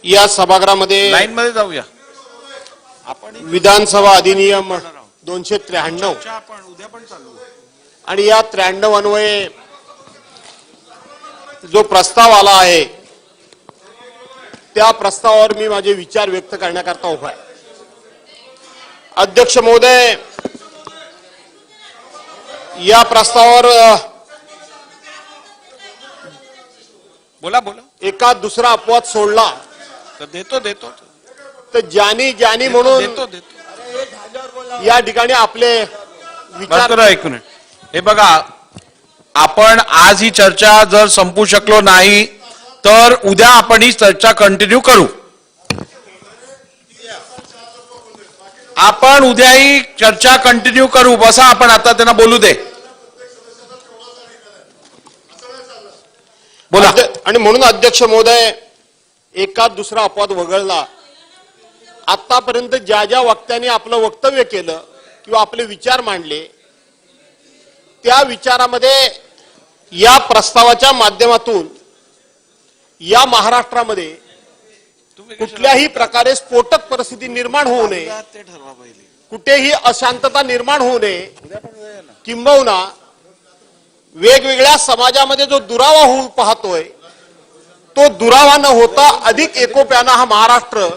या सभागृहामध्ये लाईन मध्ये जाऊया आपण. विधानसभा अधिनियम 293 आपण उद्या पण चालू आणि या 93 अन्वये जो प्रस्ताव आला आहे त्या प्रस्तावावर मी माझे विचार व्यक्त करण्याकरता उभा आहे. अध्यक्ष महोदय, या प्रस्तावावर बोला बोला. एका दुसरा अपवाद सोडला तर देतो देतो तर ज्यानी म्हणून देतो देतो. या ठिकाणी आपले विचार बरं ऐकून हे बघा, आपण आज ही चर्चा जर संपू शकलो नाही तर उद्या आपण ही चर्चा कंटिन्यू करू. आपण उद्याही चर्चा कंटिन्यू करू. बसा आपण, आता त्यांना बोलू दे. बोला. आणि म्हणून अध्यक्ष महोदय, एका दुसरा अपवाद वगळला. आतापर्यंत ज्या ज्या वक्त्यांनी आपलं वक्तव्य केलं किंवा आपले विचार मांडले त्या विचारामध्ये या प्रस्तावाच्या माध्यमातून या महाराष्ट्रामध्ये कुठल्याही प्रकारे स्फोटक परिस्थिती निर्माण होऊ नये, कुठेही अशांतता निर्माण होऊ नये, किंबहुना वेगवेगळ्या समाजामध्ये जो दुरावा होऊ पाहतोय तो दुरावा न होता अधिक एकोप्यानं हा महाराष्ट्र,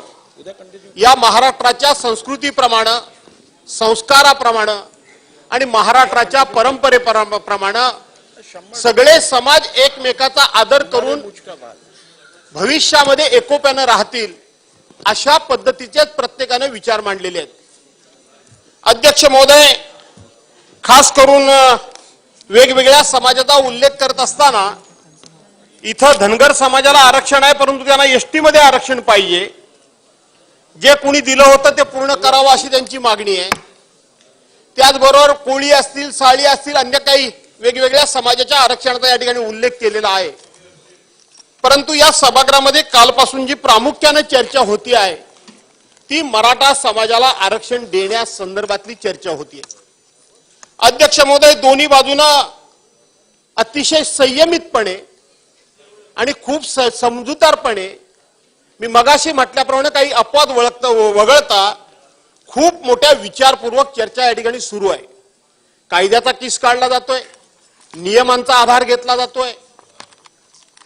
या महाराष्ट्राच्या संस्कृतीप्रमाणे, संस्काराप्रमाणे आणि महाराष्ट्राच्या परंपरेप्रमाणे सगळे समाज एकमेकाचा आदर करून भविष्यामध्ये एकोप्यानं राहतील अशा पद्धतीचेच प्रत्येकाने विचार मांडलेले आहेत. अध्यक्ष महोदय, खास करून वेगवेगळ्या समाजाचा उल्लेख करत असताना इथं धनगर समाजाला आरक्षण आहे, परंतु त्यांना एसटी मध्ये आरक्षण पाहिजे. जे कोणी दिलं होतं ते पूर्ण करावं अशी त्यांची मागणी आहे. त्याचबरोबर कोळी असतील, साळी असतील, अन्य काही वेगवेगळ्या समाजाच्या आरक्षणाचा या ठिकाणी उल्लेख केलेला आहे. परंतु या सभागृहामध्ये कालपासून जी प्रामुख्याने चर्चा होती आहे ती मराठा समाजाला आरक्षण देण्यासंदर्भातली चर्चा होतीये. अध्यक्ष महोदय, दोन्ही बाजूनं अतिशय संयमितपणे आणि खूप समजूतदारपणे, मी मगाशी म्हटल्याप्रमाणे काही अपवाद वगळता खूप मोठ्या विचारपूर्वक चर्चा या ठिकाणी सुरू आहे. कायद्याचा किस काढला जातोय, नियमांचा आधार घेतला जातोय.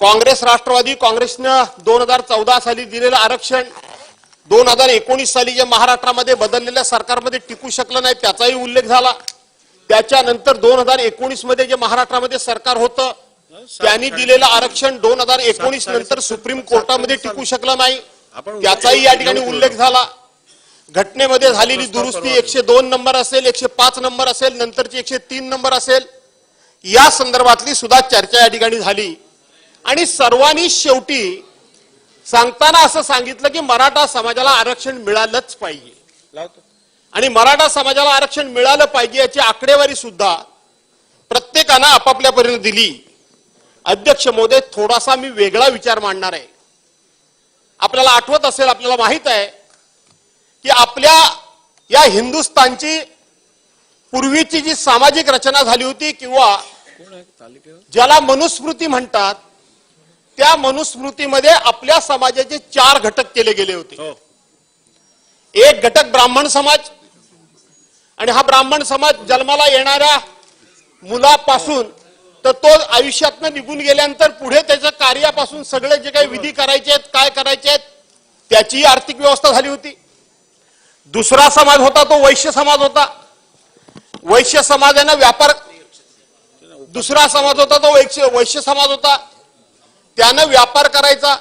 काँग्रेस, राष्ट्रवादी काँग्रेसनं 2014 साली दिलेलं आरक्षण 2019 साली जे महाराष्ट्रामध्ये बदललेल्या सरकारमध्ये टिकू शकलं नाही त्याचाही उल्लेख झाला. त्याच्यानंतर 2019 मध्ये जे महाराष्ट्रामध्ये सरकार होतं त्यांनी दिलेलं आरक्षण 2019 नंतर सुप्रीम कोर्टामध्ये टिकू शकलं नाही त्याचाही या ठिकाणी उल्लेख झाला. घटनेमध्ये झालेली दुरुस्ती 102 नंबर असेल, 105 नंबर असेल, नंतरची 103 नंबर असेल, या संदर्भातली सुद्धा चर्चा या ठिकाणी झाली. आणि सर्वांनी शेवटी सांगताना असं सांगितलं की मराठा समाजाला आरक्षण मिळालंच पाहिजे आणि मराठा समाजाला आरक्षण मिळालं पाहिजे याची आकडेवारी सुद्धा प्रत्येकानं आपापल्या परीने दिली. अध्यक्ष महोदय, थोडासा मी वेगळा विचार मांडणार आहे. आपल्याला आठवत असेल, आपल्याला माहित आहे की आपल्या या हिंदुस्थानची पूर्वीची जी सामाजिक रचना झाली होती किंवा ज्याला मनुस्मृती म्हणतात त्या मनुस्मृतीमध्ये आपल्या समाजाचे 4 घटक केले गेले होते. एक घटक ब्राह्मण समाज, आणि हा ब्राह्मण समाज जन्माला येणाऱ्या मुलापासून तर तो आयुष्यातनं निघून गेल्यानंतर पुढे त्याच्या कार्यापासून सगळे जे काही विधी करायचे आहेत, काय करायचे आहेत त्याची आर्थिक व्यवस्था झाली होती. दुसरा समाज होता तो वैश्य समाज होता. वैश्य समाजाने व्यापार, दुसरा समाज होता तो वैश्य समाज होता. त्यानं व्यापार करायचा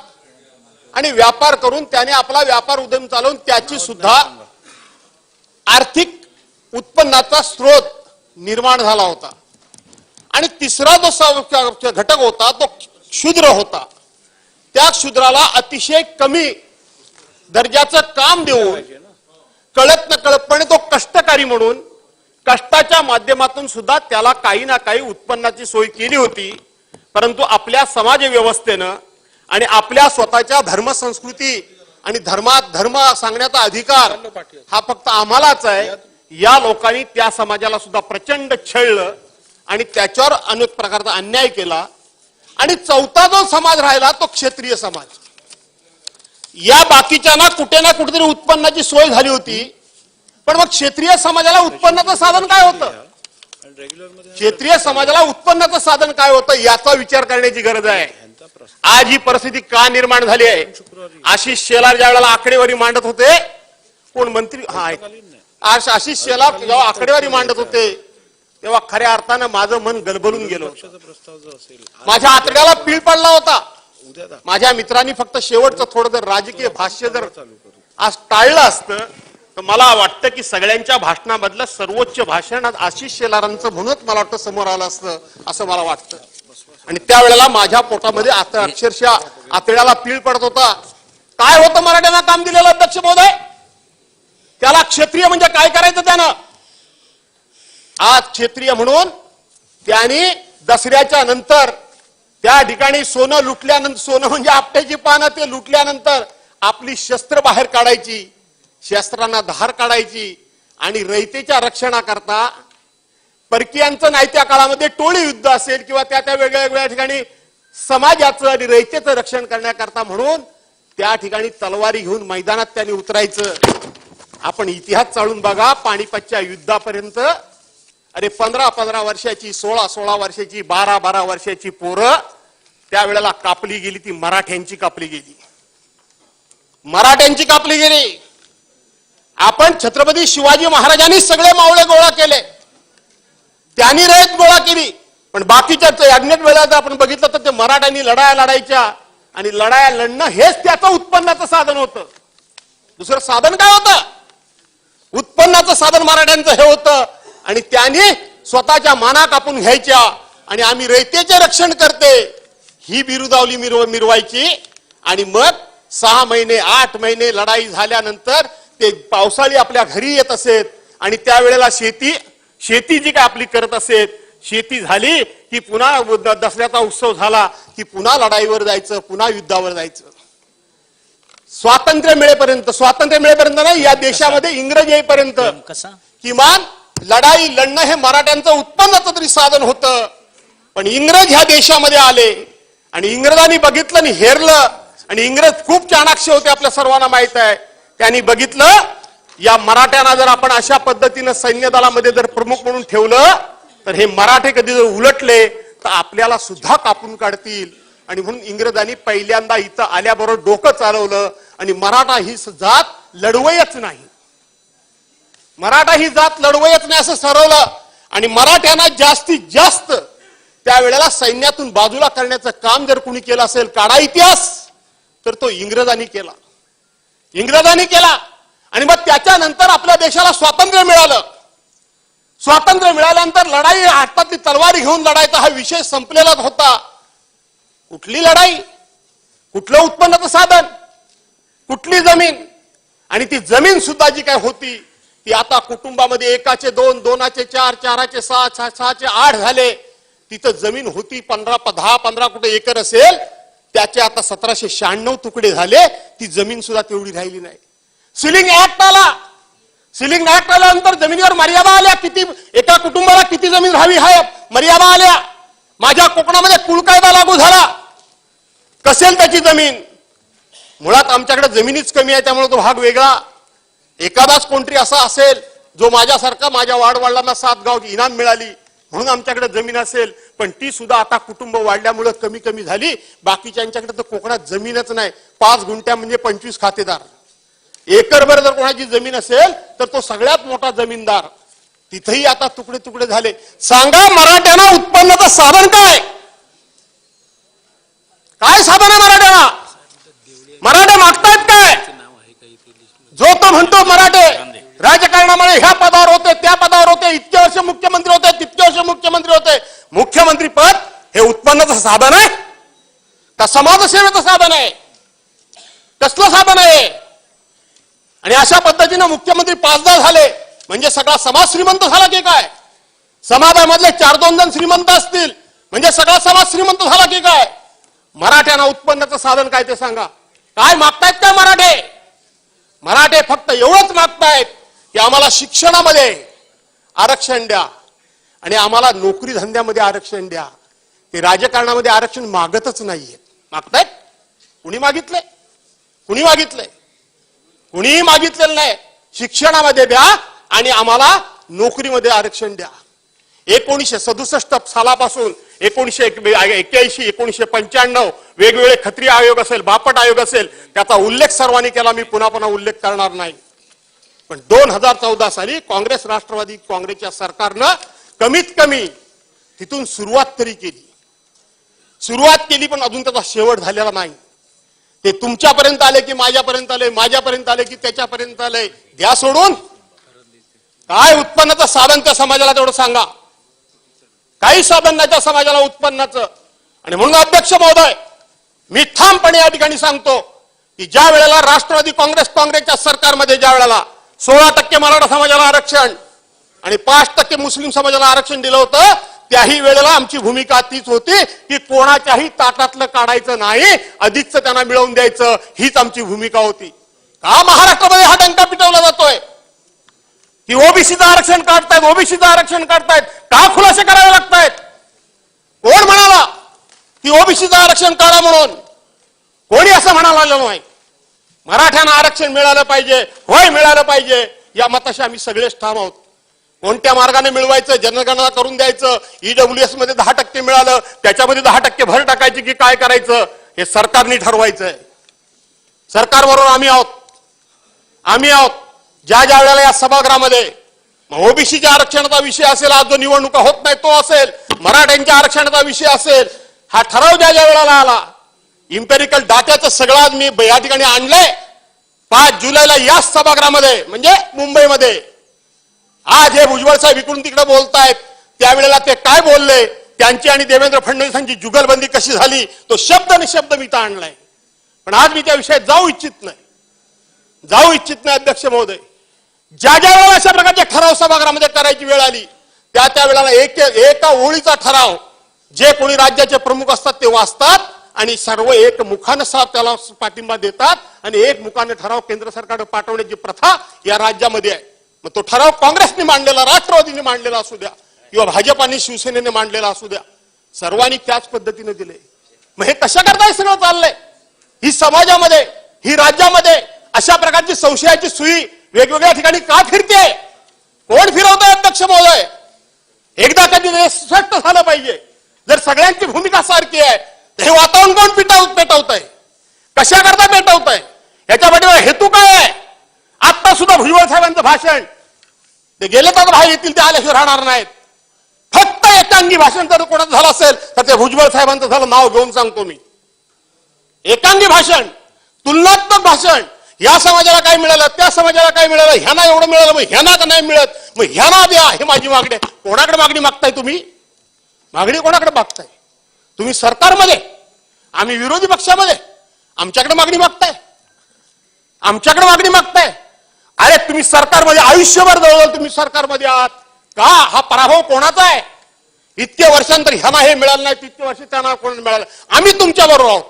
आणि व्यापार करून त्याने आपला व्यापार उद्यम चालवून त्याची सुद्धा आर्थिक उत्पन्नाचा स्रोत निर्माण झाला होता. आणि तिसरा जो घटक होता तो शूद्र होता. त्या शूद्राला अतिशय कमी दर्जाचं काम देऊन कळत न कळतपणे तो कष्टकारी म्हणून कष्टाच्या माध्यमातून सुद्धा त्याला काही ना काही उत्पन्नाची सोय केली होती. परंतु आपल्या समाज व्यवस्थेनं आणि आपल्या स्वतःच्या धर्मसंस्कृती आणि धर्म सांगण्याचा अधिकार हा फक्त आम्हालाच आहे, या लोकांनी त्या समाजाला सुद्धा प्रचंड छळलं आणि त्याच्यावर अनेक प्रकारचा अन्याय केला. आणि चौथा जो समाज राहिला तो क्षत्रिय समाज. या बाकीच्यांना कुठे ना कुठेतरी उत्पन्नाची सोय झाली होती, पण मग क्षेत्रीय समाजाला उत्पन्नाचं साधन काय होतं? क्षेत्रीय समाजाला उत्पन्नाचं साधन काय होतं याचा विचार करण्याची गरज आहे. आज ही परिस्थिती का निर्माण झाली आहे? आशिष शेलार ज्या वेळेला आकडेवारी मांडत होते, कोण मंत्री, आशिष शेलार जेव्हा आकडेवारी मांडत होते तेव्हा खऱ्या अर्थानं माझं मन गलबलून गेलं. माझ्या आतड्याला पीळ पडला होता. माझ्या मित्रांनी फक्त शेवटचं थोडं जर राजकीय भाष्य जर आज टाळलं असतं तर मला वाटतं की सगळ्यांच्या भाषणामधलं सर्वोच्च भाषण आज आशिष शेलारांचं म्हणूनच मला वाटतं समोर आलं असतं असं मला वाटतं. आणि त्यावेळेला माझ्या पोटामध्ये अक्षरशः आतड्याला पीळ पडत होता. काय होतं मराठ्यांना काम दिलेलं अध्यक्ष महोदय? त्याला क्षत्रिय म्हणजे काय करायचं त्यानं? आज क्षत्रिय म्हणून त्यांनी दसऱ्याच्या नंतर त्या ठिकाणी सोनं लुटल्यानंतर, सोनं म्हणजे आपट्याची पानं, ते लुटल्यानंतर आपली शस्त्र बाहेर काढायची, शस्त्रांना धार काढायची आणि रयतेच्या रक्षणाकरता परकीयांचं नाही त्या काळामध्ये टोळी युद्ध असेल किंवा त्या वेगळ्या वेगळ्या ठिकाणी समाजाचं आणि रयतेचं रक्षण करण्याकरता म्हणून त्या ठिकाणी तलवारी घेऊन मैदानात त्यांनी उतरायचं. आपण इतिहास चाळून बघा, पानिपतच्या युद्धापर्यंत अरे 15-15 वर्षाची, 16-16 वर्षाची, 12-12 वर्षाची पोरं त्यावेळेला कापली गेली. ती मराठ्यांची कापली गेली, मराठ्यांची कापली गेली. आपण छत्रपती शिवाजी महाराजांनी सगळे मावळे गोळा केले, त्यांनी रयत गोळा केली, पण बाकीच्या यज्ञात वेळा जर आपण बघितलं तर ते मराठ्यांनी लढाया लढायच्या आणि लढाया लढणं हेच त्याचं उत्पन्नाचं साधन होतं. दुसरं साधन काय होतं? उत्पन्नाचं साधन मराठ्यांचं हे होतं. आणि त्यांनी स्वतःच्या माना कापून घ्यायच्या आणि आम्ही रयतेचे रक्षण करते ही बिरुदावली मिरवायची. आणि मग 6 महिने 8 महिने लढाई झाल्यानंतर ते पावसाळी आपल्या घरी येत असेल आणि त्यावेळेला शेती जी काय आपली करत असेल, शेती झाली की पुन्हा दसऱ्याचा उत्सव झाला की पुन्हा लढाईवर जायचं, पुन्हा युद्धावर जायचं. स्वातंत्र्य मिळेपर्यंत नाही, या देशामध्ये इंग्रज येईपर्यंत किमान लढाई लढणं हे मराठ्यांचं उत्पन्नाचं तरी साधन होतं. पण इंग्रज ह्या देशामध्ये आले आणि इंग्रजांनी बघितलं आणि हेरलं. आणि इंग्रज खूप चाणाक्ष होते, आपल्या सर्वांना माहित आहे. त्यांनी बघितलं या मराठ्यांना जर आपण अशा पद्धतीनं सैन्य दलामध्ये जर प्रमुख म्हणून ठेवलं तर हे मराठे कधी जर उलटले तर आपल्याला सुद्धा कापून काढतील. आणि म्हणून इंग्रजांनी पहिल्यांदा इथं आल्याबरोबर डोकं चालवलं आणि मराठा ही जात लढवयच नाही, मराठा ही जात लढवयच नाही असं ठरवलं. आणि मराठ्यांना जास्तीत जास्त त्यावेळेला सैन्यातून बाजूला करण्याचं काम जर कोणी केलं असेल काढा इतिहास, तर तो इंग्रजांनी केला. आणि मग त्याच्यानंतर आपल्या देशाला स्वातंत्र्य मिळालं. स्वातंत्र्य मिळाल्यानंतर लढाई हातातली तलवारी घेऊन लढायचा हा विषय संपलेलाच होता. कुठली लढाई, कुठलं उत्पन्नाचं साधन, कुठली जमीन? आणि ती जमीन सुद्धा जी काय होती ती आता कुटुंबामध्ये 1चे 2, 2चे 4, 4चे 6, 6चे 8 झाले. तिथं जमीन होती 10-15 कुठे एकर असेल, त्याचे आता 1796 तुकडे झाले. ती जमीन सुद्धा तेवढी राहिली नाही. सिलिंग ऍक्ट आला. सिलिंग ऍक्ट आल्यानंतर जमिनीवर मर्यादा आल्या. किती एका कुटुंबाला किती जमीन राहावी ह्या मर्यादा आल्या. माझ्या कोकणामध्ये कुळ कायदा लागू झाला. कसेल त्याची जमीन? मुळात आमच्याकडे जमिनीच कमी आहे, त्यामुळे तो भाग वेगळा. एखादाच कोणतरी असा असेल जो माझ्यासारखा, माझ्या वाडवडिलांना 7 गाव इनाम मिळाली म्हणून आमच्याकडे जमीन असेल, पण ती सुद्धा आता कुटुंब वाढल्यामुळे कमी कमी झाली. बाकीच्यांच्याकडे तर कोकणात जमीनच नाही. 5 गुंठ्या म्हणजे 25 खातेदार. एकरभर जर कोणाची जमीन असेल तर तो सगळ्यात मोठा जमीनदार. तिथेही आता तुकडे तुकडे झाले. सांगा मराठ्यांना उत्पन्नाचं साधन काय? काय साधन आहे मराठ्यांना? मराठे मागतायत काय? जो तो म्हणतो मराठे राजकारणामुळे ह्या पदावर होते, त्या पदावर होते, इतके वर्ष मुख्यमंत्री होते, तितके वर्ष मुख्यमंत्री होते. मुख्यमंत्री पद हे उत्पन्नाचं साधन आहे का समाजसेवेचं साधन आहे? कसलं साधन आहे? आणि अशा पद्धतीनं मुख्यमंत्री 5दा झाले म्हणजे सगळा समाज श्रीमंत झाला की काय? समाजामधले 4-2 जण श्रीमंत असतील म्हणजे सगळा समाज श्रीमंत झाला की काय? मराठ्यांना उत्पन्नाचं साधन काय ते सांगा. काय मागतायत काय मराठे? मराठे फक्त एवढंच मागतायत की आम्हाला शिक्षणामध्ये आरक्षण द्या आणि आम्हाला नोकरी धंद्यामध्ये आरक्षण द्या. ते राजकारणामध्ये आरक्षण मागतच नाहीये. मागतायत? कुणी मागितले? कुणी मागितलंय? कुणीही मागितलेलं नाही. शिक्षणामध्ये द्या आणि आम्हाला नोकरीमध्ये आरक्षण द्या. 1967 सालापासून 1981, 1995 वेगवेगळे खत्री आयोग असेल, बापट आयोग असेल, त्याचा उल्लेख सर्वांनी केला. मी पुन्हा पुन्हा उल्लेख करणार नाही. पण 2014 साली काँग्रेस राष्ट्रवादी काँग्रेसच्या सरकारनं कमीत कमी तिथून सुरुवात तरी केली. सुरुवात केली पण अजून त्याचा शेवट झालेला नाही. ते तुमच्यापर्यंत आले की माझ्यापर्यंत आले, माझ्यापर्यंत आले की त्याच्यापर्यंत आले. द्या सोडून. काय उत्पन्नाचं साधन त्या समाजाला तेवढं सांगा. काही साधन नाही त्या समाजाला उत्पन्नाचं. आणि म्हणून अध्यक्ष महोदय, मी ठामपणे या ठिकाणी सांगतो की ज्या वेळेला राष्ट्रवादी काँग्रेसच्या सरकारमध्ये ज्या वेळेला 16% मराठा समाजाला आरक्षण आणि 5% मुस्लिम समाजाला आरक्षण दिलं होतं, त्याही वेळेला आमची भूमिका तीच होती की कोणाच्याही ताटातलं काढायचं नाही, अधिकचं त्यांना मिळवून द्यायचं, हीच आमची भूमिका होती. का महाराष्ट्रामध्ये हा डंका पिटवला जातोय की ओबीसीचं आरक्षण काढतायत, ओबीसीचं आरक्षण काढतायत? का खुलासे करावे लागतायत? कोण म्हणाला की ओबीसीचं आरक्षण काढा म्हणून? कोणी असं म्हणाला नाही. मराठ्यांना आरक्षण मिळालं पाहिजे, होय मिळालं पाहिजे, या मताशी आम्ही सगळेच ठाम आहोत. कोणत्या मार्गाने मिळवायचं, जनगणना करून द्यायचं, ईडब्ल्यूएस मध्ये 10% मिळालं, त्याच्यामध्ये 10% भर टाकायची की काय करायचं, हे सरकारने ठरवायचंय. सरकारबरोबर आम्ही आहोत. आम्ही आहोत. ज्या ज्या वेळेला या सभागृहामध्ये ओबीसीच्या आरक्षणाचा विषय असेल, आज जो निवडणुका होत नाही तो असेल, मराठ्यांच्या आरक्षणाचा विषय असेल, हा ठराव ज्या ज्या वेळेला आला, इम्पेरिकल डाट्याचं सगळं आज मी या ठिकाणी आणलंय. 5 जुलैला याच सभागृहामध्ये म्हणजे मुंबईमध्ये आज हे भुजबळ साहेब इकडून तिकडे बोलतायत, त्यावेळेला ते काय बोलले, त्यांची आणि देवेंद्र फडणवीसांची जुगलबंदी कशी झाली, तो शब्द निशब्द मी इथं आणलाय. पण आज मी त्या विषयात जाऊ इच्छित नाही अध्यक्ष महोदय. ज्या ज्या वेळेला अशा प्रकारचे ठराव सभागृहामध्ये करायची वेळ आली, त्या वेळेला एका ओळीचा ठराव जे कोणी राज्याचे प्रमुख असतात ते वाचतात आणि सर्व एकमुखानं त्याला पाठिंबा देतात आणि एकमुखाने ठराव केंद्र सरकारने पाठवण्याची प्रथा या राज्यामध्ये आहे. मग तो ठराव काँग्रेसने मांडलेला, राष्ट्रवादीने मांडलेला असू द्या किंवा भाजपाने शिवसेनेने मांडलेला असू द्या, सर्वांनी त्याच पद्धतीने दिले. मग हे कशा करताय सगळं चाललंय? ही समाजामध्ये, ही राज्यामध्ये अशा प्रकारची संशयाची सुई वेगवेगळ्या ठिकाणी का फिरते? कोण फिरवतोय अध्यक्ष महोदय? एकदा कधी स्पष्ट झालं पाहिजे. जर सगळ्यांची भूमिका सारखी आहे तर हे वातावरण कोण पेटवत आहे? कशा करता पेटवत आहे? याच्या पाठीमागे हेतू काय आहे? आता सुद्धा भुजबळ साहेबांचं भाषण, ते गेले तर बाहेर येतील, ते आल्याशिवाय राहणार नाहीत. फक्त एकांगी भाषण जर कोणाचं झालं असेल तर ते भुजबळ साहेबांचं झालं. नाव घेऊन सांगतो मी. एकांगी भाषण, तुलनात्मक भाषण. या समाजाला काय मिळालं, त्या समाजाला काय मिळालं, ह्यांना एवढं मिळालं, मग ह्यांना का नाही मिळत, मग ह्यांना द्या, हे माझी मागणी आहे. कोणाकडे मागणी मागताय तुम्ही? मागणी कोणाकडे मागताय तुम्ही? सरकारमध्ये, आम्ही विरोधी पक्षामध्ये, आमच्याकडे मागणी मागताय? आमच्याकडे मागणी मागताय? अरे तुम्ही सरकारमध्ये आयुष्यभर जवळजवळ तुम्ही सरकारमध्ये आहात का? हा पराभव कोणाचा आहे? इतके वर्षांतर ह्यांना हे मिळालं नाही, तितके वर्ष त्यांना कोणाला मिळालं. आम्ही तुमच्या बरोबर आहोत.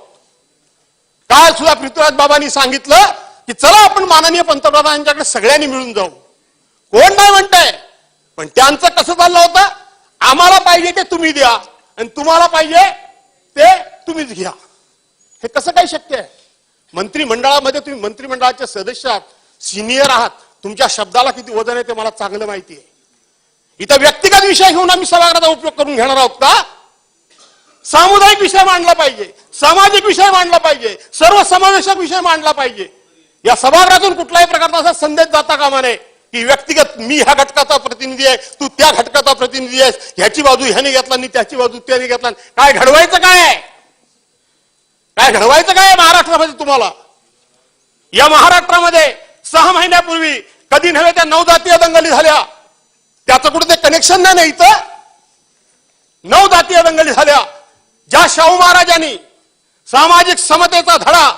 काल सुद्धा पृथ्वीराज बाबांनी सांगितलं की चला आपण माननीय पंतप्रधानांच्याकडे सगळ्यांनी मिळून जाऊ. कोण नाही म्हणताय, पण त्यांचं कसं चाललं होतं, आम्हाला पाहिजे ते तुम्ही द्या आणि तुम्हाला पाहिजे ते तुम्हीच घ्या. हे कसं काय शक्य आहे? मंत्रिमंडळामध्ये तुम्ही मंत्रिमंडळाचे सदस्य आहात, सिनियर आहात, तुमच्या शब्दाला किती वजन आहे ते मला चांगलं माहिती आहे. इथं व्यक्तिगत विषय घेऊन आम्ही सभागृहाचा उपयोग करून घेणार आहोत का? सामुदायिक विषय मांडला पाहिजे, सामाजिक विषय मांडला पाहिजे, सर्वसमावेशक विषय मांडला पाहिजे. या सभागृहातून कुठल्याही प्रकारचा असा संदेश जाता कामा नये की व्यक्तिगत मी ह्या घटकाचा प्रतिनिधी आहे, तू त्या घटकाचा प्रतिनिधी आहेस, ह्याची बाजू ह्याने घेतला आणि त्याची बाजू त्याने घेतला. काय घडवायचं काय आहे? काय घडवायचं काय आहे महाराष्ट्रामध्ये तुम्हाला? या महाराष्ट्रामध्ये 6 महिन्यापूर्वी कधी नव्हे त्या 9 जातीय दंगली झाल्या, त्याचं कुठे ते कनेक्शन नाही. इथं 9 जातीय दंगली झाल्या. ज्या शाहू महाराजांनी सामाजिक समतेचा धडा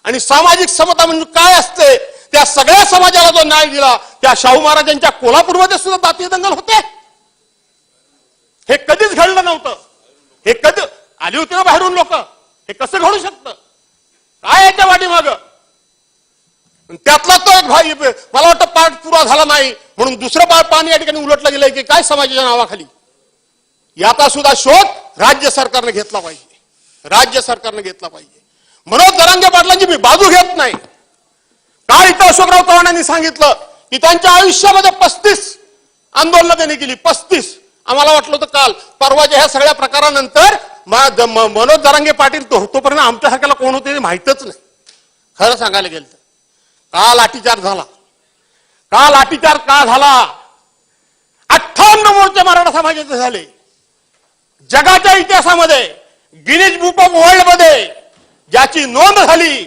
आणि सामाजिक समता म्हणजे काय असते त्या सगळ्या समाजाला जो न्याय दिला, त्या शाहू महाराजांच्या कोल्हापूरमध्ये सुद्धा जातीय दंगल होते. हे कधीच घडलं नव्हतं. हे कधी आली होती ना बाहेरून लोक? हे कसं घडू शकतं? काय याच्या पाठीमागं? त्यातला तो एक भाई, मला वाटतं पाठपुरावा झाला नाही म्हणून दुसरं पाणी या ठिकाणी उलटलं गेलंय की काय समाजाच्या नावाखाली. याचा सुद्धा शोध राज्य सरकारने घेतला पाहिजे. राज्य सरकारने घेतला पाहिजे. मनोज जरांगे पाटलांची मी बाजू घेत नाही. अशोकराव चव्हाणांनी सांगितलं की त्यांच्या आयुष्यामध्ये 35 आंदोलनं त्यांनी केली, 35. आम्हाला वाटलं होतं काल परवाच्या ह्या सगळ्या प्रकारानंतर मनोज जरांगे पाटील तोपर्यंत आमच्यासारख्याला कोण होते ते माहितच नाही. खरं सांगायला गेलं तर का लाठीचार्ज झाला, का लाठीचार्ज का झाला? 58 मोर्चे मराठा समाजाचे झाले. जगाच्या इतिहासामध्ये गिनीज बुक ऑफ वर्ल्ड मध्ये ज्याची नोंद झाली,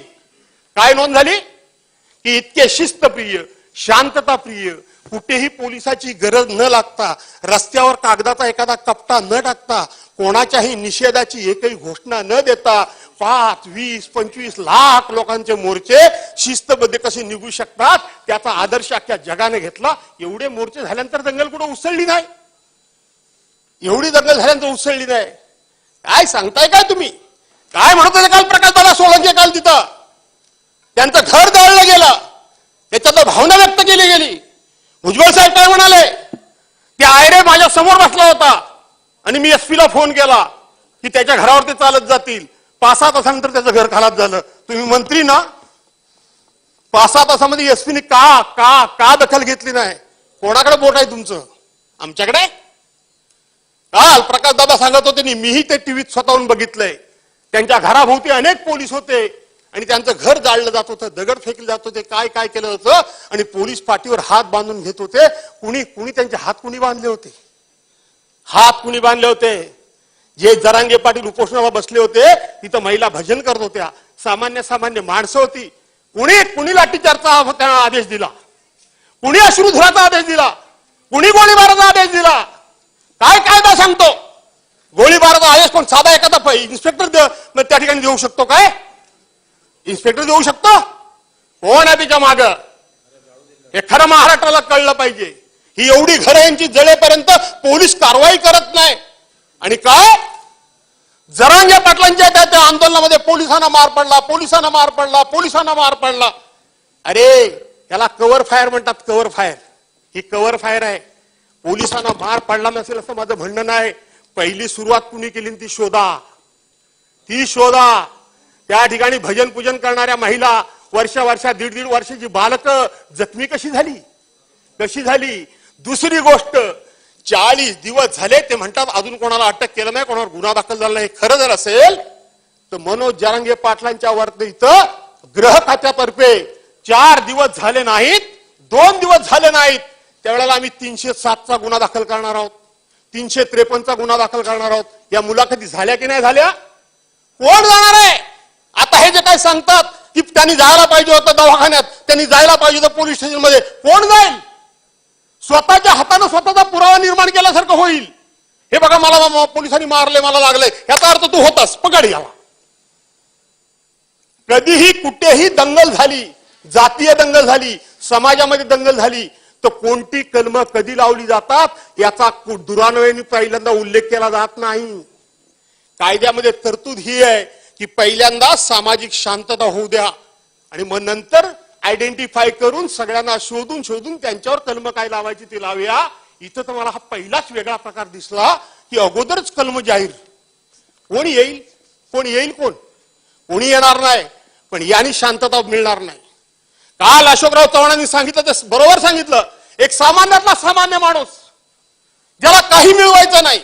काय नोंद झाली की इतके शिस्तप्रिय, शांतताप्रिय, कुठेही पोलिसाची गरज न लागता, रस्त्यावर कागदाचा एखादा कपटा न टाकता, कोणाच्याही निषेधाची एकही घोषणा न देता 5, 20, 25 लाख लोकांचे मोर्चे शिस्तबद्ध कसे निघू शकतात त्याचा आदर्श अख्ख्या जगाने घेतला. एवढे मोर्चे झाल्यानंतर दंगल कुठं उसळली नाही, एवढी दंगल झाल्यानंतर उसळली नाही. काय सांगताय काय तुम्ही? काय म्हणत होते काल प्रकाशदादा सोळंके? काल तिथं त्यांचं घर जाळलं गेलं, त्याच्यात भावना व्यक्त केली गेली. भुजबळ साहेब काय म्हणाले? ते आयरे माझ्या समोर बसला होता आणि मी एसपीला फोन केला की त्याच्या घरावर ते चालत जातील. 5-6 तासानंतर त्याचं घर खालास झालं. तुम्ही मंत्री ना, 5-6 तासामध्ये एसपीने का का का दखल घेतली नाही? कोणाकडे बोट आहे तुमचं? आमच्याकडे. काल प्रकाश दादा सांगत होते, मीही ते टीव्हीत स्वतःहून बघितलंय. त्यांच्या घराभोवती अनेक पोलीस होते आणि त्यांचं घर जाळलं जात होतं, दगड फेकले जात होते, काय काय केलं होतं आणि पोलीस पाठीवर हात बांधून घेत होते. कुणी त्यांचे हात कुणी बांधले होते? हात कुणी बांधले होते? जे जरांगे पाटील उपोषणाला बसले होते तिथं महिला भजन करत होत्या, सामान्य माणसं होती. कुणी लाठीचार्जचा आदेश दिला? कुणी अश्रुधुराचा आदेश दिला? कुणी गोळीबाराचा आदेश दिला? काय कायदा सांगतो? गोळीबाराचा आदेश कोण साधा एखादा इन्स्पेक्टर त्या ठिकाणी देऊ शकतो? काय इन्स्पेक्टर देऊ शकतो? कोण आहे त्याच्या माग? हे खरं महाराष्ट्राला कळलं पाहिजे. ही एवढी घरं यांची जळेपर्यंत पोलीस कारवाई करत नाही. आणि काय जरांगे पाटलांच्या त्या आंदोलनामध्ये पोलिसांना मार पडला. अरे त्याला कव्हर फायर म्हणतात, कव्हर फायर. ही कव्हर फायर आहे. पोलिसांना मार पडला नसेल असं माझं म्हणणं नाही. पहिली सुरुवात कुणी केली ती शोधा. त्या ठिकाणी भजन पूजन करणाऱ्या महिला, वर्षा 1.5 वर्षाची बालक जखमी कशी झाली? दुसरी गोष्ट, 40 दिवस झाले ते म्हणतात अजून कोणाला अटक केलं नाही, कोणावर गुन्हा दाखल झाला नाही. खरं जर असेल तर मनोज जरांगे पाटलांच्या वरती इथं गृह खात्यातर्फे 4 दिवस झाले नाहीत, 2 दिवस झाले नाहीत, त्यावेळेला आम्ही 307चा गुन्हा दाखल करणार आहोत, 353चा गुन्हा दाखल करणार आहोत. या मुलाखती झाल्या की नाही झाल्या? कोण जाणार आहे? आता हे जे काय सांगतात की त्यांनी जायला पाहिजे होतं दवाखान्यात, त्यांनी जायला पाहिजे होतं पोलीस स्टेशनमध्ये, कोण जाईल? स्वतःच्या हाताने स्वतःचा पुरावा निर्माण केल्यासारखं होईल. हे बघा मला पोलिसांनी मारले, मला लागले, याचा अर्थ तू होतास, पकड याला. कधीही कुठेही दंगल झाली, जातीय दंगल झाली, समाजामध्ये दंगल झाली तर कोणती कलम कधी लावली जातात याचा दुरान्वयाने पहिल्यांदा उल्लेख केला जात नाही. कायद्यामध्ये तरतूद ही आहे की पहिल्यांदा सामाजिक शांतता होऊ द्या आणि मग नंतर आयडेंटिफाय करून सगळ्यांना शोधून त्यांच्यावर कलम काय लावायची ते लावूया. इथं तर मला हा पहिलाच वेगळा प्रकार दिसला की अगोदरच कलम जाहीर. कोण येईल? कोणी येणार नाही, पण याने शांतता मिळणार नाही. काल अशोकराव चव्हाणांनी सांगितलं ते बरोबर सांगितलं. एक सामान्यातला सामान्य माणूस ज्याला काही मिळवायचं नाही,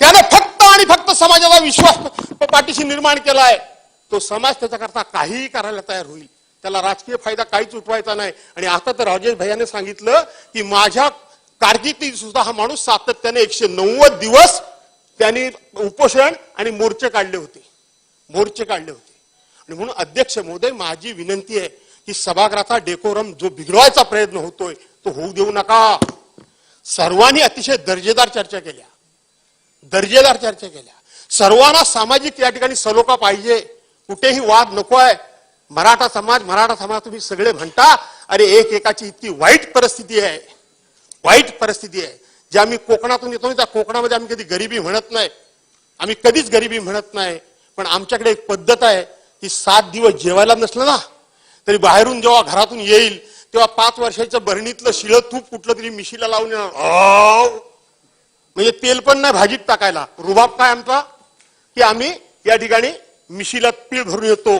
त्याने फक्त आणि फक्त समाजाचा विश्वास पाठीशी निर्माण केलाय, तो समाज त्याच्याकरता काहीही करायला तयार होईल. त्याला राजकीय फायदा काहीच उठवायचा नाही. आणि आता तर राजेश भैयाने सांगितलं की माझ्या कारकिर्दीत सुद्धा हा माणूस सातत्याने 190 दिवस त्यांनी उपोषण आणि मोर्चे काढले होते. आणि म्हणून अध्यक्ष महोदय, माझी विनंती आहे की सभागृहाचा डेकोरम जो बिघडवायचा प्रयत्न होतोय तो होऊ देऊ नका. सर्वांनी अतिशय दर्जेदार चर्चा केल्या. सर्वांना सामाजिक या ठिकाणी सलोखा पाहिजे, कुठेही वाद नको आहे. मराठा समाज तुम्ही सगळे म्हणता, अरे एकाची इतकी वाईट परिस्थिती आहे जे आम्ही कोकणातून येतो, त्या कोकणामध्ये आम्ही कधी गरिबी म्हणत नाही, आम्ही कधीच गरिबी म्हणत नाही. पण आमच्याकडे एक पद्धत आहे की 7 दिवस जेवायला नसलं ना तरी बाहेरून जेव्हा घरातून येईल तेव्हा 5 वर्षाच्या भरणीतलं शिळं तूप कुठलं तरी मिशीला लावून येणार. म्हणजे तेल पण नाही भाजीत टाकायला. रुबाब काय आमचा की आम्ही या ठिकाणी मिशीला पीळ भरून येतो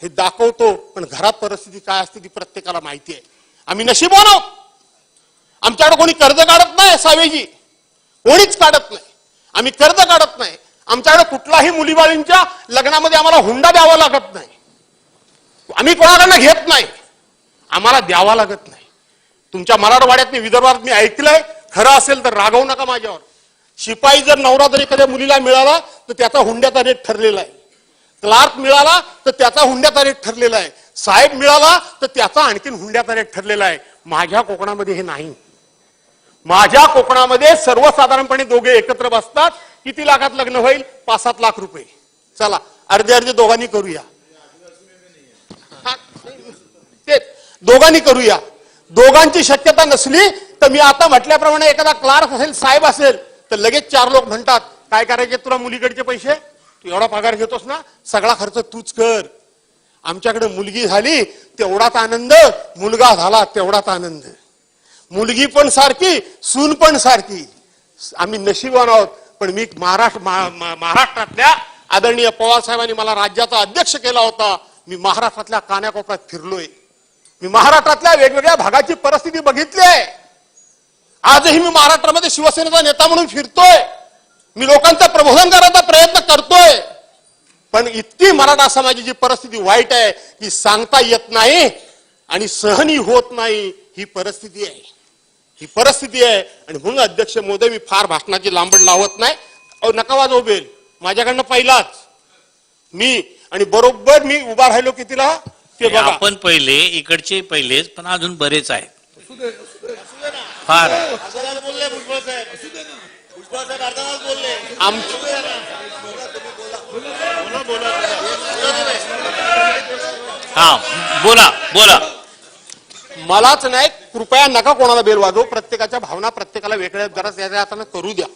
हे दाखवतो, पण घरात परिस्थिती काय असते ती प्रत्येकाला माहिती आहे. आम्ही नशीबवान आहोत. आमच्याकडे कोणी कर्ज काढत नाही सावेजी, कोणीच काढत नाही. आम्ही कर्ज काढत नाही. आमच्याकडे कुठलाही मुलीबाळींच्या लग्नामध्ये आम्हाला हुंडा द्यावा लागत नाही. आम्ही कोणाकडनं घेत नाही, आम्हाला द्यावा लागत नाही. तुमच्या मराठवाड्यात विदर्भात मी ऐकलंय, खरं असेल तर रागवू नका माझ्यावर. शिपाई जर नवरा जर एखाद्या मुलीला मिळाला तर त्याचा हुंड्याचा रेट ठरलेला आहे. क्लार्क मिळाला तर त्याचा हुंड्याचा रेट ठरलेला आहे. साहेब मिळाला तर त्याचा आणखीन हुंड्याचा रेट ठरलेला आहे. माझ्या कोकणामध्ये हे नाही. माझ्या कोकणामध्ये सर्वसाधारणपणे दोघे एकत्र बसतात. किती लाखात लग्न होईल? 5-7 लाख रुपये. चला अर्धे अर्धे दोघांनी करूया. ते दोघांनी करूया. दोघांची शक्यता नसली तर मी आता म्हटल्याप्रमाणे एखादा क्लार्क असेल, साहेब असेल, तर लगेच 4 लोक म्हणतात काय करायचे तुला मुलीकडचे पैसे, तू एवढा पगार घेतोस ना, सगळा खर्च तूच कर. आमच्याकडे मुलगी झाली तेवढाच आनंद, मुलगा झाला तेवढाच आनंद. मुलगी पण सारखी, सून पण सारखी. आम्ही नशीबवान आहोत. पण मी महाराष्ट्रातल्या आदरणीय पवार साहेबांनी मला राज्याचा अध्यक्ष केला होता. मी महाराष्ट्रातल्या कानाकोपऱ्यात फिरलोय. मी महाराष्ट्रातल्या वेगवेगळ्या भागाची परिस्थिती बघितली आहे. आजही मी महाराष्ट्रामध्ये शिवसेनेचा नेता म्हणून फिरतोय. मी लोकांचं प्रबोधन करण्याचा प्रयत्न करतोय. पण इतकी मराठा समाजाची परिस्थिती वाईट आहे की सांगता येत नाही आणि सहनी होत नाही. ही परिस्थिती आहे, ही परिस्थिती आहे. आणि म्हणून अध्यक्ष महोदय, मी फार भाषणाची लांबड लावत नाही. नका वाजवू बेल, माझ्याकडनं पहिलाच मी. आणि बरोबर मी उभा राहिलो कितीला ते बघा. आपण पहिले इकडचे पहिलेच, पण अजून बरेच आहेत फार. हा बोला बोला. मलाच नाही, कृपया नका कोणाला बेल वाजवू. प्रत्येकाच्या भावना प्रत्येकाला वेगळ्या जरा त्याच्या हाताने करू द्या.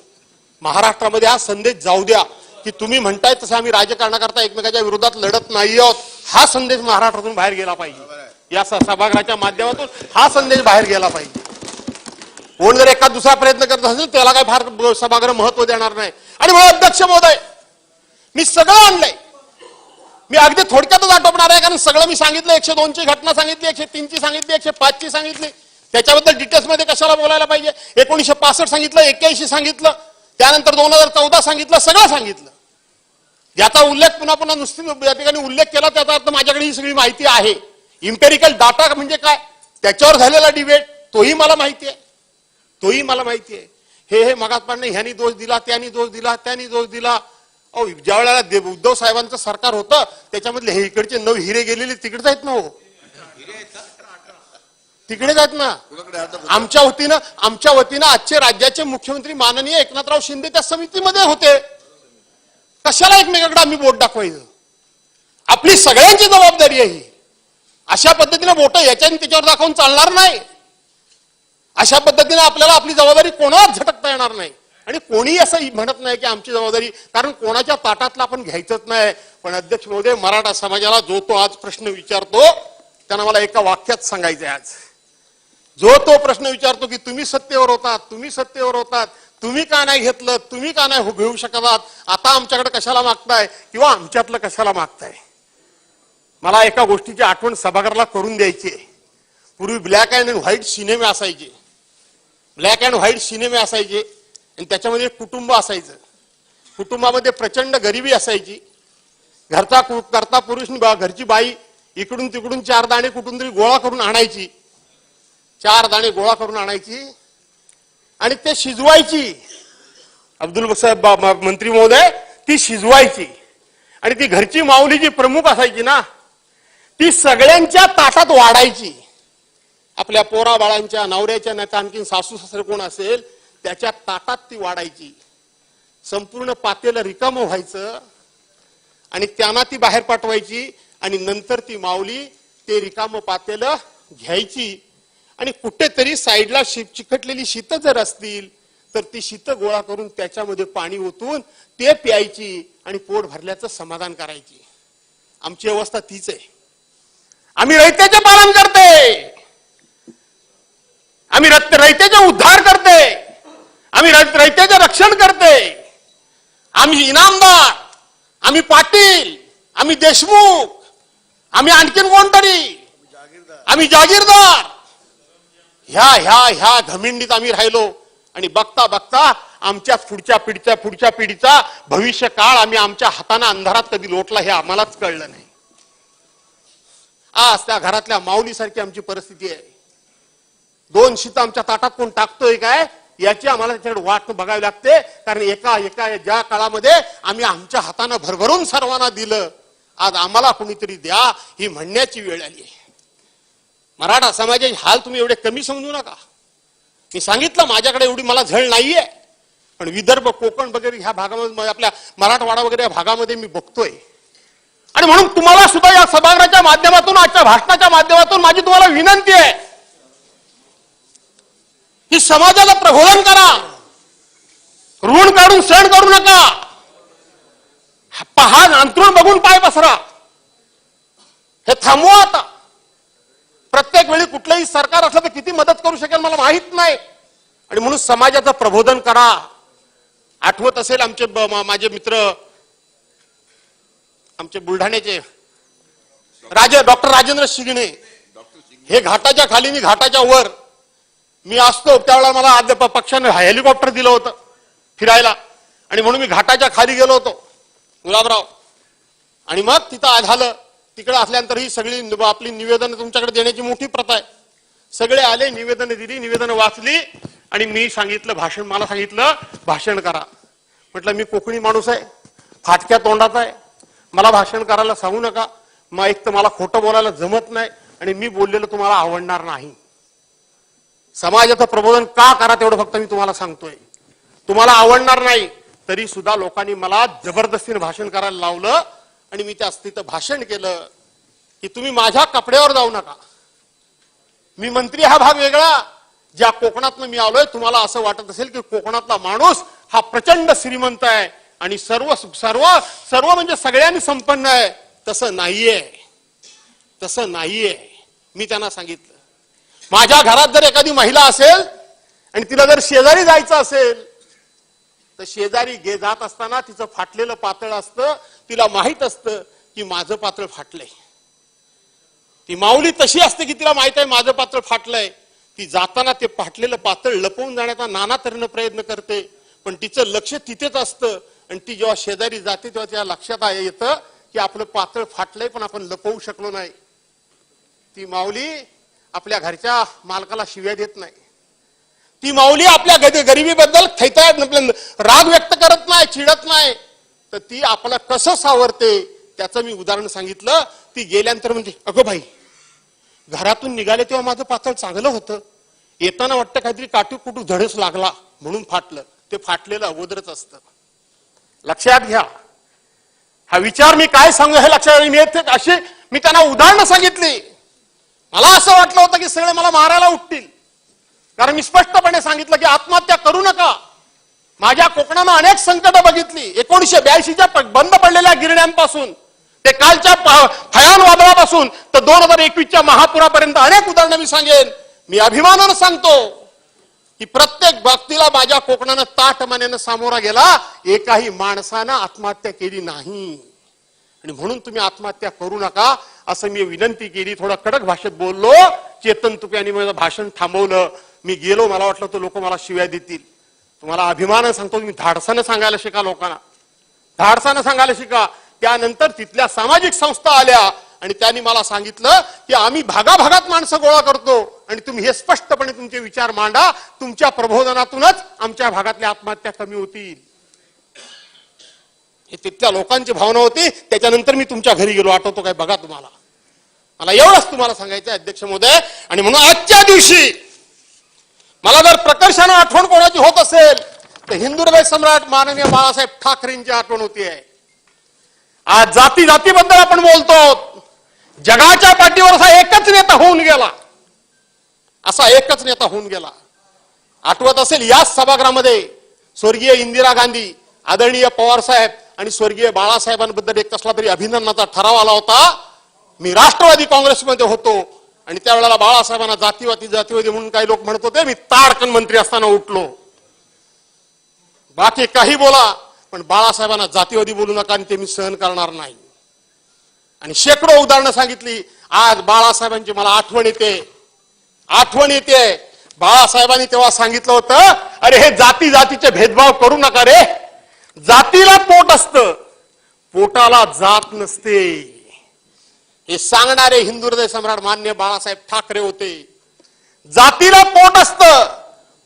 महाराष्ट्रामध्ये हा संदेश जाऊ द्या की तुम्ही म्हणताय तसं आम्ही राजकारणाकरता एकमेकाच्या विरोधात लढत नाही आहोत. हा संदेश महाराष्ट्रातून बाहेर गेला पाहिजे. या सभागृहाच्या माध्यमातून हा संदेश बाहेर गेला पाहिजे. कोण जर एका दुसरा प्रयत्न करत असेल त्याला काय फार सभागृह महत्व देणार नाही. आणि मला अध्यक्ष महोदय, मी सगळं आणलंय. मी अगदी थोडक्यातच आटोपणार आहे, कारण सगळं मी सांगितलं. 102ची घटना सांगितली, 103ची सांगितली, 105ची सांगितली. त्याच्याबद्दल डिटेल्समध्ये कशाला बोलायला पाहिजे. 1965 सांगितलं, 81 सांगितलं, त्यानंतर 2014 सांगितलं, सगळं सांगितलं. याचा उल्लेख पुन्हा पुन्हा नुसती या ठिकाणी उल्लेख केला त्याचा अर्थ माझ्याकडे ही सगळी माहिती आहे. इम्पेरिकल डाटा म्हणजे काय, त्याच्यावर झालेला डिबेट तोही मला माहिती आहे, तोही मला माहिती आहे. हे मगाचपासून ह्यानी दोष दिला, त्यानी दोष दिला, त्यानी दोष दिला. अहो, ज्या वेळेला उद्धव साहेबांचं सरकार होतं त्याच्यामधले हे इकडचे 9 हिरे गेलेले तिकडेच आहेत ना. हो, तिकडेच आहेत ना. आमच्या वतीनं आजचे राज्याचे मुख्यमंत्री माननीय एकनाथराव शिंदे त्या समितीमध्ये होते. कशाला एकमेकाकडे आम्ही बोट दाखवायचं? आपली सगळ्यांची जबाबदारी आहे ही. अशा पद्धतीने बोट याच्याने त्याच्यावर दाखवून चालणार नाही. अशा पद्धतीने आपल्याला आपली जबाबदारी कोणालाच झटकता येणार नाही. आणि कोणी असं म्हणत नाही की आमची जबाबदारी, कारण कोणाच्या ताटातला आपण घ्यायचंच नाही. पण अध्यक्ष महोदय, मराठा समाजाला जो तो आज प्रश्न विचारतो त्यांना मला एका वाक्यात सांगायचंय. आज जो तो प्रश्न विचारतो की तुम्ही सत्तेवर होतात, तुम्ही सत्तेवर होतात, तुम्ही का नाही घेतलं, तुम्ही का नाही घेऊ शकतात, आता आमच्याकडे कशाला मागताय किंवा आमच्यातलं कशाला मागताय. मला एका गोष्टीची आठवण सभागृहाला करून द्यायची आहे. पूर्वी ब्लॅक अँड व्हाईट सिनेमे असायचे, ब्लॅक अँड व्हाईट सिनेमे असायचे आणि त्याच्यामध्ये कुटुंब असायचं. कुटुंबामध्ये प्रचंड गरिबी असायची. करता पुरुष घरची बाई इकडून तिकडून 4 दाणे कुठून तरी गोळा करून आणायची, 4 दाणे गोळा करून आणायची आणि ते शिजवायची. अब्दुल साहेब मंत्री महोदय, ती शिजवायची. आणि ती घरची माऊली जी प्रमुख असायची ना, ती सगळ्यांच्या ताटात वाढायची. आपल्या पोरा बाळांच्या, नवऱ्याच्या, नाही आणखीन सासू सासरे कोण असेल त्याच्या ताटात ती वाढायची. संपूर्ण पातेलं रिकामं व्हायचं आणि त्यांना ती बाहेर पाठवायची. आणि नंतर ती माऊली ते रिकामं पातेलं घ्यायची आणि कुठेतरी साईडला चिकटलेली शीतं जर असतील तर ती शीतं गोळा करून त्याच्यामध्ये पाणी ओतून ते प्यायची आणि पोट भरल्याचं समाधान करायची. आमची अवस्था तीच आहे. आम्ही रयतेचे पालन करते, आम्ही रयतेचे उद्धार करते, आम्ही रयतेचे रक्षण करते. आम्ही इनामदार, आम्ही पाटील, आम्ही देशमुख, आम्ही आणखीन कोणतरी, आम्ही जागीरदार, ह्या घमिंडीत आम्ही राहिलो. आणि बघता बघता आमच्या पुढच्या पिढीचा भविष्य काळ आम्ही आमच्या हाताने अंधारात कधी लोटला हे आम्हालाच कळलं नाही. आज त्या घरातल्या माऊलीसारखी आमची परिस्थिती आहे. 2 शीत आमच्या ताटात कोण टाकतोय काय याची आम्हाला त्याच्याकडे वाट बघावी लागते. कारण एका ज्या काळामध्ये आम्ही आमच्या हाताने भरभरून सर्वांना दिलं, आज आम्हाला कोणीतरी द्या ही म्हणण्याची वेळ आली आहे. मराठा समाजाचे हाल तुम्ही एवढे कमी समजू नका. मी सांगितलं माझ्याकडे एवढी मला झळ नाहीये, पण विदर्भ, कोकण वगैरे ह्या भागामध्ये, आपल्या मराठवाडा वगैरे या भागामध्ये मी बघतोय. आणि म्हणून तुम्हाला सुद्धा या सभागृहाच्या माध्यमातून, आजच्या भाषणाच्या माध्यमातून माझी तुम्हाला विनंती आहे की समाजाला प्रबोधन करा, ऋण काढून सण करू नका. पहा, अंतरुण बघून पाय पसरा, हे थांबवा आता. प्रत्येक वेळी कुठलंही सरकार असलं तर किती मदत करू शकेल मला माहित नाही. आणि म्हणून समाजाचं प्रबोधन करा. आठवत असेल आमचे माझे मित्र, आमचे बुलढाण्याचे डॉक्टर राजेंद्र शिगणे, हे घाटाच्या खाली आणि घाटाच्या वर मी असतो त्यावेळेला मला पक्षाने हेलिकॉप्टर दिलं होतं फिरायला. आणि म्हणून मी घाटाच्या खाली गेलो होतो गुलाबराव. आणि मग तिथं झालं, तिकडे असल्यानंतर ही सगळी आपली निवेदन तुमच्याकडे देण्याची मोठी प्रथा आहे. सगळे आले, निवेदन दिली, निवेदन वाचली आणि मी सांगितलं मला सांगितलं भाषण करा. म्हटलं मी कोकणी माणूस आहे, फाटक्या तोंडाचा आहे, मला भाषण करायला सांगू नका. मग एक तर मला खोटं बोलायला जमत नाही आणि मी बोललेलं तुम्हाला आवडणार नाही. समाजाचं प्रबोधन का करा तेवढं फक्त मी तुम्हाला सांगतोय. तुम्हाला आवडणार नाही तरी सुद्धा लोकांनी मला जबरदस्तीने भाषण करायला लावलं आणि मी तिथं भाषण केलं की तुम्ही माझ्या कपड्यावर जाऊ नका. मी मंत्री हा भाग वेगळा. ज्या कोकणातनं मी आलोय, तुम्हाला असं वाटत असेल की कोकणातला माणूस हा प्रचंड श्रीमंत आहे आणि सर्व सर्व म्हणजे सगळ्यांनी संपन्न आहे. तसं नाहीये, तसं नाहीये. मी त्यांना सांगितलं माझ्या घरात जर एखादी महिला असेल आणि तिला जर शेजारी जायचं असेल तर शेजारी जात असताना तिचं फाटलेलं पातळ असतं, तिला माहित असतं की माझं पातळ फाटलंय. ती माऊली तशी असते की तिला माहित आहे माझं पातळ फाटलंय. ती जाताना ते फाटलेलं पातळ लपवून जाण्याचा नाना तऱ्हेनं प्रयत्न करते, पण तिचं लक्ष तिथेच असतं. आणि ती जेव्हा शेजारी जाते तेव्हा तिच्या लक्षात येतं की आपलं पातळ फाटलंय पण आपण लपवू शकलो नाही. ती माऊली आपल्या घरच्या मालकाला शिव्या देत नाही. ती माऊली आपल्या गरिबीबद्दल राग व्यक्त करत नाही, चिडत नाही. तर ती आपलं कसं सावरते त्याचं मी उदाहरण सांगितलं. ती गेल्यानंतर म्हणते अगं बाई, घरातून निघाले तेव्हा माझं पातळ चांगलं होतं, येताना वाटतं काहीतरी काटूकुटू धडच लागला म्हणून फाटलं. ते फाटलेलं अगोदरच असतं. लक्षात घ्या. हा विचार मी काय सांगू हे लक्षात अशी मी त्यांना उदाहरणं सांगितली. मला असं वाटलं होतं की सगळे मला मारायला उठतील, कारण मी स्पष्टपणे सांगितलं की आत्महत्या करू नका. माझ्या कोकणानं अनेक संकट बघितली. 1982च्या बंद पडलेल्या गिरण्यांपासून ते कालच्या भयान वादळापासून तर 2021च्या महापुरापर्यंत अनेक उदाहरणं मी सांगेन. मी अभिमानानं सांगतो की प्रत्येक बाबतीला माझ्या कोकणानं ताठमानेनं सामोरा गेला. एकाही माणसानं आत्महत्या केली नाही. आणि म्हणून तुम्ही आत्महत्या करू नका असं मी विनंती केली. थोडा कडक भाषेत बोललो. चेतन तुपे यांनी माझं भाषण थांबवलं. मी गेलो, मला वाटलं तर लोक मला शिव्या देतील. तुम्हाला अभिमानानं सांगतो, तुम्ही धाडसानं सांगायला शिका, लोकांना धाडसानं सांगायला शिका. त्यानंतर तिथल्या सामाजिक संस्था आल्या आणि त्यांनी मला सांगितलं की आम्ही भागाभागात माणसं गोळा करतो आणि तुम्ही हे स्पष्टपणे तुमचे विचार मांडा. तुमच्या प्रबोधनातूनच आमच्या भागातल्या आत्महत्या कमी होतील. हे तिथल्या लोकांची भावना होती. त्याच्यानंतर मी तुमच्या घरी गेलो, आठवतो काय बघा तुम्हाला. मला एवढंच तुम्हाला सांगायचं अध्यक्ष महोदय. आणि म्हणून आजच्या दिवशी मला जर प्रकर्षानं आठवण कोणाची होत असेल तर हिंदुहृदय सम्राट माननीय बाळासाहेब ठाकरेंची आठवण होतीये. आज जातीबद्दल आपण बोलतो. जगाच्या पाठीवर असा एकच नेता होऊन गेला, असा एकच नेता होऊन गेला. आठवत असेल याच सभागृहामध्ये स्वर्गीय इंदिरा गांधी, आदरणीय पवार साहेब आणि स्वर्गीय बाळासाहेबांबद्दल एक कसला तरी अभिनंदनाचा ठराव आला होता. मी राष्ट्रवादी काँग्रेसमध्ये होतो आणि त्यावेळेला बाळासाहेबांना जातीवादी म्हणून काही लोक म्हणत होते. मी ताडकन मंत्री असताना उठलो. बाकी काही बोला पण बाळासाहेबांना जातीवादी बोलू नका आणि ते मी सहन करणार नाही. आणि शेकडो उदाहरणं सांगितली. आज बाळासाहेबांची मला आठवण येते. बाळासाहेबांनी तेव्हा सांगितलं होतं, अरे हे जातीचे भेदभाव करू नका रे. जातीला पोट असतं, पोटाला जात नसते. हे सांगणारे हिंदू हृदय सम्राट मान्य बाळासाहेब ठाकरे होते. जातीला पोट असतं,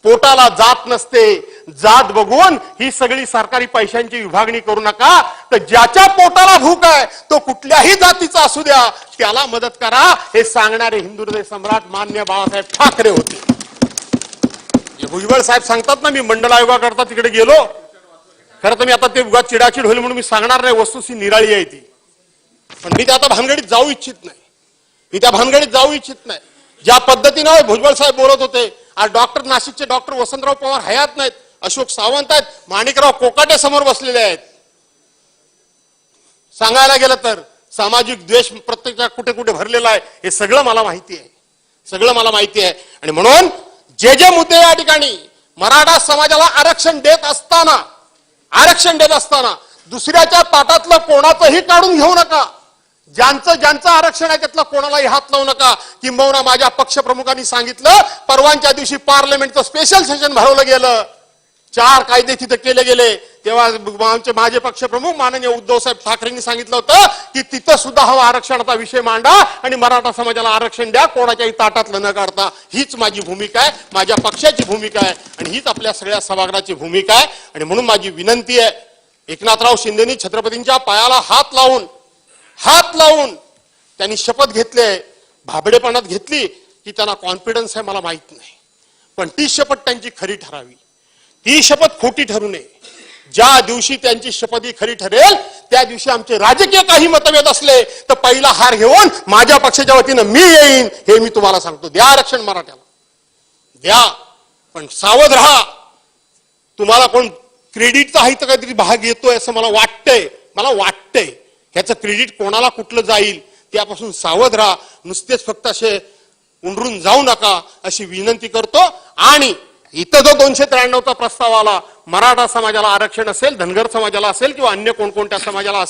पोटाला जात नसते. जात बघून ही सगळी सरकारी पैशांची विभागणी करू नका. तर ज्याच्या पोटाला भूक आहे तो कुठल्याही जातीचा असू द्या, त्याला मदत करा. हे सांगणारे हिंदू हृदय सम्राट मान्य बाळासाहेब ठाकरे होते. भुजबळ साहेब सांगतात ना, मी मंडल आयोगाकरता तिकडे गेलो. खरं तर मी आता ते उगाच चिडाचिड होईल म्हणून मी सांगणार नाही, वस्तुस्थिती निराळी आहे ती. पण मी त्या आता भानगडीत जाऊ इच्छित नाही. ज्या पद्धतीनं भुजबळ साहेब बोलत होते, आज नाशिकचे डॉक्टर वसंतराव पवार हयात नाहीत, अशोक सावंत आहेत, माणिकराव कोकाटे समोर बसलेले आहेत. सांगायला गेलं तर सामाजिक द्वेष प्रत्येक कुठे कुठे भरलेला आहे, हे सगळं मला माहिती आहे. आणि म्हणून जे मुद्दे या ठिकाणी मराठा समाजाला आरक्षण देत असताना दुसऱ्याच्या ताटातलं कोणाचंही काढून घेऊ नका. ज्यांचं आरक्षण आहे त्यातलं कोणालाही हात लावू नका. किंबहुना माझ्या पक्षप्रमुखांनी सांगितलं, परवानच्या दिवशी पार्लमेंटचं स्पेशल सेशन भरवलं गेलं, 4 कायदे तिथे केले गेले. तेव्हा आमचे माझे पक्षप्रमुख माननीय उद्धवसाहेब ठाकरेंनी सांगितलं होतं की तिथं सुद्धा हा आरक्षणाचा विषय मांडा आणि मराठा समाजाला आरक्षण द्या, कोणाच्याही ताटातलं न काढता. हीच माझी भूमिका आहे, माझ्या पक्षाची भूमिका आहे आणि हीच आपल्या सगळ्या सभागृहाची भूमिका आहे. आणि म्हणून माझी विनंती आहे, एकनाथराव शिंदेनी छत्रपतींच्या पायाला हात लावून त्यांनी शपथ घेतली आहे. भाबडेपणात घेतली की त्यांना कॉन्फिडन्स आहे मला माहित नाही, पण ती शपथ त्यांची खरी ठरावी. ती शपथ खोटी ठरू नये. ज्या दिवशी त्यांची शपथ ही खरी ठरेल त्या दिवशी आमचे राजकीय काही मतभेद असले तर पहिला हार घेऊन माझ्या पक्षाच्या वतीनं मी येईन, हे मी तुम्हाला सांगतो. द्या आरक्षण मराठ्याला, द्या, पण सावध राहा. तुम्हाला कोण क्रेडिटचा आहे तर काहीतरी भाग येतोय असं मला वाटतंय. ह्याचं क्रेडिट कोणाला कुठलं जाईल त्यापासून सावध राहा. नुसतेच फक्त असे उंडरून जाऊ नका अशी विनंती करतो. आणि इथं जो 293चा प्रस्ताव आला, मराठा समाजाला आरक्षण असेल, धनगर समाजाला असेल किंवा अन्य कोणकोणत्या समाजाला असेल,